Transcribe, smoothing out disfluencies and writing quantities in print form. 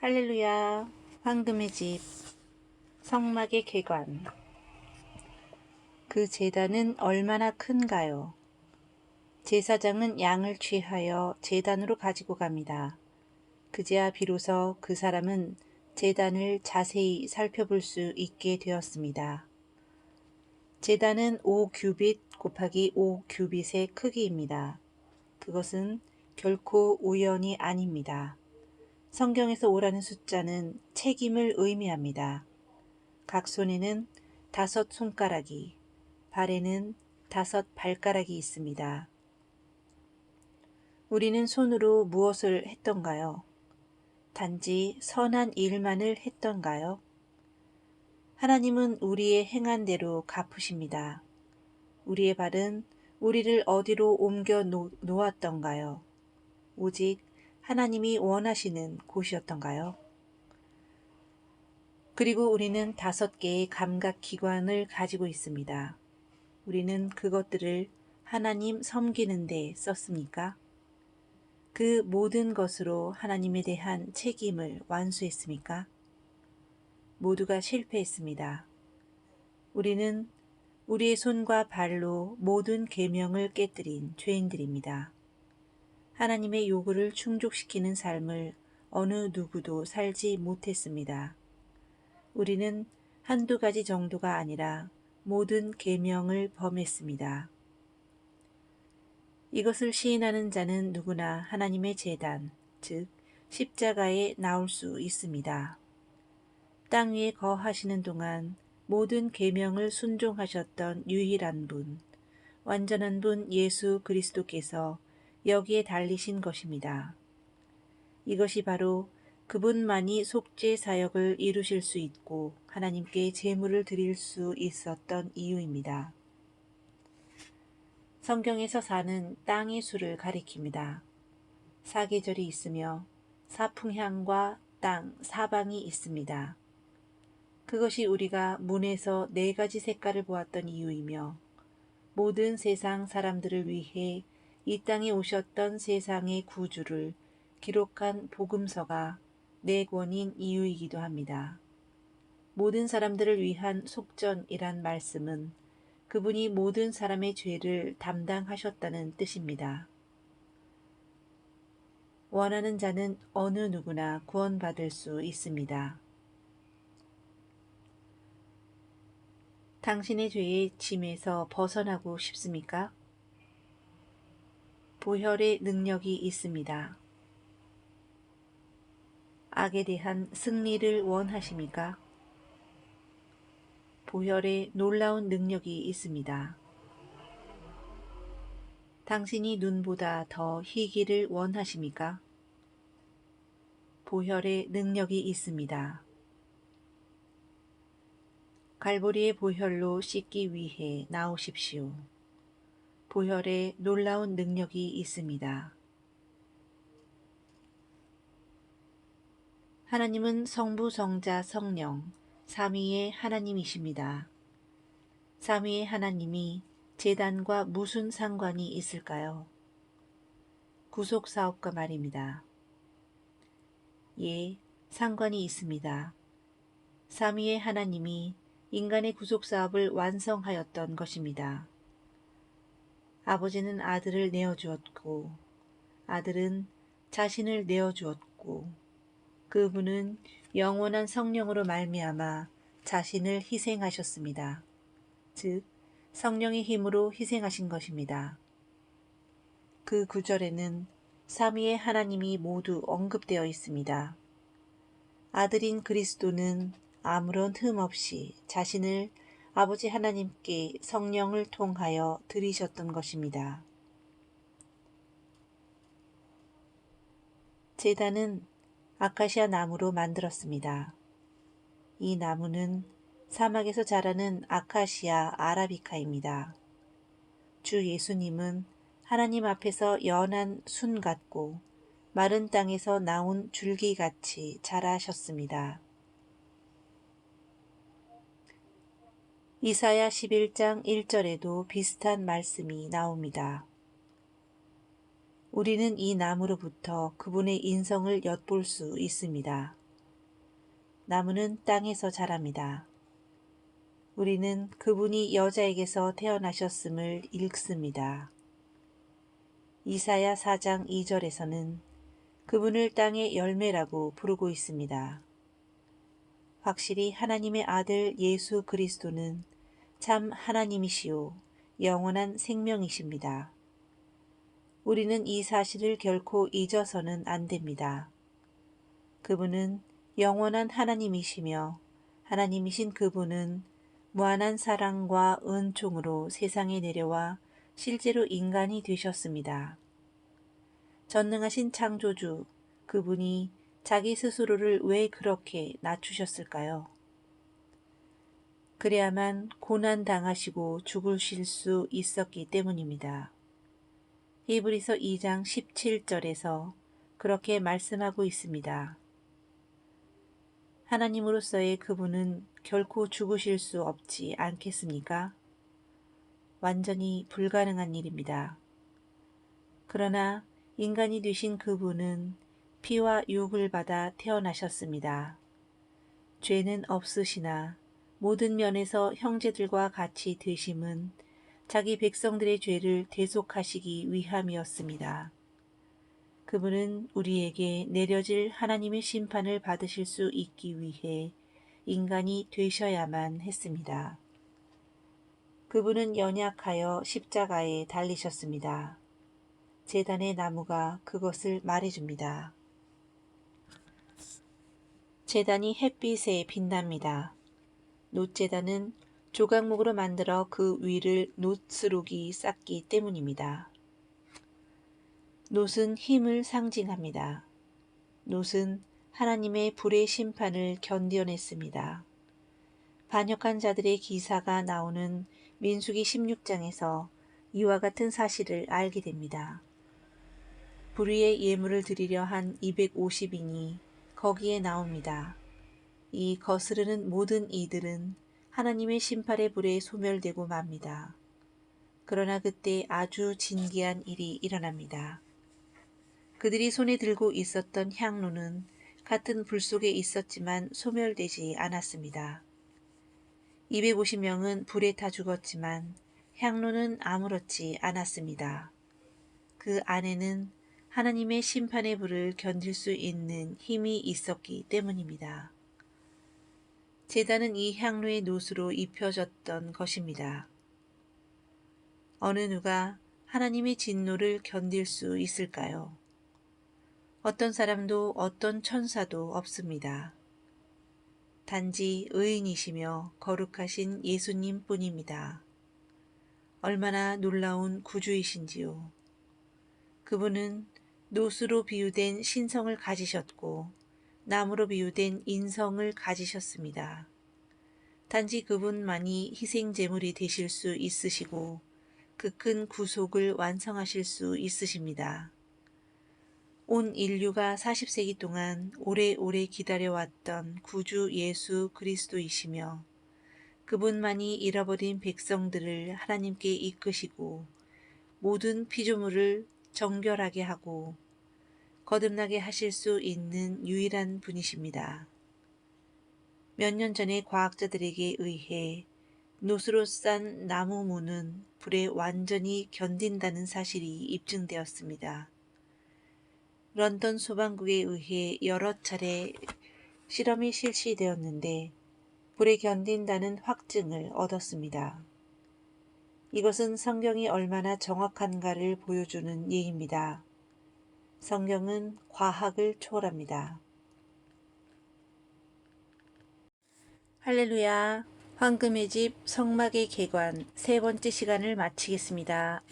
할렐루야. 황금의 집, 성막의 개관. 그 제단은 얼마나 큰가요? 제사장은 양을 취하여 제단으로 가지고 갑니다. 그제야 비로소 그 사람은 제단을 자세히 살펴볼 수 있게 되었습니다. 제단은 5규빗 곱하기 5규빗의 크기입니다. 그것은 결코 우연이 아닙니다. 성경에서 5라는 숫자는 책임을 의미합니다. 각 손에는 5 손가락이, 발에는 5 발가락이 있습니다. 우리는 손으로 무엇을 했던가요? 단지 선한 일만을 했던가요? 하나님은 우리의 행한 대로 갚으십니다. 우리의 발은 우리를 어디로 옮겨 놓았던가요? 오직 하나님이 원하시는 곳이었던가요? 그리고 우리는 5개의 감각기관을 가지고 있습니다. 우리는 그것들을 하나님 섬기는 데 썼습니까? 그 모든 것으로 하나님에 대한 책임을 완수했습니까? 모두가 실패했습니다. 우리는 우리의 손과 발로 모든 계명을 깨뜨린 죄인들입니다. 하나님의 요구를 충족시키는 삶을 어느 누구도 살지 못했습니다. 우리는 한두 가지 정도가 아니라 모든 계명을 범했습니다. 이것을 시인하는 자는 누구나 하나님의 제단, 즉 십자가에 나올 수 있습니다. 땅 위에 거하시는 동안 모든 계명을 순종하셨던 유일한 분, 완전한 분 예수 그리스도께서 여기에 달리신 것입니다. 이것이 바로 그분만이 속죄 사역을 이루실 수 있고 하나님께 제물을 드릴 수 있었던 이유입니다. 성경에서 사는 땅의 수를 가리킵니다. 사계절이 있으며 사풍향과 땅 사방이 있습니다. 그것이 우리가 문에서 4가지 색깔을 보았던 이유이며 모든 세상 사람들을 위해 이 땅에 오셨던 세상의 구주를 기록한 복음서가 4권인 이유이기도 합니다. 모든 사람들을 위한 속전이란 말씀은 그분이 모든 사람의 죄를 담당하셨다는 뜻입니다. 원하는 자는 어느 누구나 구원받을 수 있습니다. 당신의 죄의 짐에서 벗어나고 싶습니까? 보혈의 능력이 있습니다. 악에 대한 승리를 원하십니까? 보혈의 놀라운 능력이 있습니다. 당신이 눈보다 더 희기를 원하십니까? 보혈의 능력이 있습니다. 갈보리의 보혈로 씻기 위해 나오십시오. 보혈의 놀라운 능력이 있습니다. 하나님은 성부, 성자, 성령, 삼위의 하나님이십니다. 삼위의 하나님이 제단과 무슨 상관이 있을까요? 구속사업과 말입니다. 예, 상관이 있습니다. 삼위의 하나님이 인간의 구속사업을 완성하였던 것입니다. 아버지는 아들을 내어주었고 아들은 자신을 내어주었고 그분은 영원한 성령으로 말미암아 자신을 희생하셨습니다. 즉 성령의 힘으로 희생하신 것입니다. 그 구절에는 삼위의 하나님이 모두 언급되어 있습니다. 아들인 그리스도는 아무런 흠 없이 자신을 아버지 하나님께 성령을 통하여 드리셨던 것입니다. 제단은 아카시아 나무로 만들었습니다. 이 나무는 사막에서 자라는 아카시아 아라비카입니다. 주 예수님은 하나님 앞에서 연한 순 같고 마른 땅에서 나온 줄기같이 자라셨습니다. 이사야 11장 1절에도 비슷한 말씀이 나옵니다. 우리는 이 나무로부터 그분의 인성을 엿볼 수 있습니다. 나무는 땅에서 자랍니다. 우리는 그분이 여자에게서 태어나셨음을 읽습니다. 이사야 4장 2절에서는 그분을 땅의 열매라고 부르고 있습니다. 확실히 하나님의 아들 예수 그리스도는 참 하나님이시요 영원한 생명이십니다. 우리는 이 사실을 결코 잊어서는 안 됩니다. 그분은 영원한 하나님이시며 하나님이신 그분은 무한한 사랑과 은총으로 세상에 내려와 실제로 인간이 되셨습니다. 전능하신 창조주 그분이 자기 스스로를 왜 그렇게 낮추셨을까요? 그래야만 고난 당하시고 죽으실 수 있었기 때문입니다. 히브리서 2장 17절에서 그렇게 말씀하고 있습니다. 하나님으로서의 그분은 결코 죽으실 수 없지 않겠습니까? 완전히 불가능한 일입니다. 그러나 인간이 되신 그분은 피와 육을 받아 태어나셨습니다. 죄는 없으시나 모든 면에서 형제들과 같이 되심은 자기 백성들의 죄를 대속하시기 위함이었습니다. 그분은 우리에게 내려질 하나님의 심판을 받으실 수 있기 위해 인간이 되셔야만 했습니다. 그분은 연약하여 십자가에 달리셨습니다. 제단의 나무가 그것을 말해줍니다. 제단이 햇빛에 빛납니다. 놋제단은 조각목으로 만들어 그 위를 놋스룩이 쌓기 때문입니다. 놋은 힘을 상징합니다. 놋은 하나님의 불의 심판을 견뎌냈습니다. 반역한 자들의 기사가 나오는 민수기 16장에서 이와 같은 사실을 알게 됩니다. 불의의 예물을 드리려 한 250인이 거기에 나옵니다. 이 거스르는 모든 이들은 하나님의 심판의 불에 소멸되고 맙니다. 그러나 그때 아주 진기한 일이 일어납니다. 그들이 손에 들고 있었던 향로는 같은 불 속에 있었지만 소멸되지 않았습니다. 250명은 불에 타 죽었지만 향로는 아무렇지 않았습니다. 그 안에는 하나님의 심판의 불을 견딜 수 있는 힘이 있었기 때문입니다. 제단은 이 향로의 놋으로 입혀졌던 것입니다. 어느 누가 하나님의 진노를 견딜 수 있을까요? 어떤 사람도 어떤 천사도 없습니다. 단지 의인이시며 거룩하신 예수님 뿐입니다. 얼마나 놀라운 구주이신지요. 그분은 놋으로 비유된 신성을 가지셨고 나무로 비유된 인성을 가지셨습니다. 단지 그분만이 희생제물이 되실 수 있으시고 그 큰 구속을 완성하실 수 있으십니다. 온 인류가 40세기 동안 오래오래 기다려왔던 구주 예수 그리스도이시며 그분만이 잃어버린 백성들을 하나님께 이끄시고 모든 피조물을 정결하게 하고 거듭나게 하실 수 있는 유일한 분이십니다. 몇 년 전에 과학자들에게 의해 놋으로 싼 나무무는 불에 완전히 견딘다는 사실이 입증되었습니다. 런던 소방국에 의해 여러 차례 실험이 실시되었는데 불에 견딘다는 확증을 얻었습니다. 이것은 성경이 얼마나 정확한가를 보여주는 예입니다. 성경은 과학을 초월합니다. 할렐루야! 황금의 집 성막의 개관 세 번째 시간을 마치겠습니다.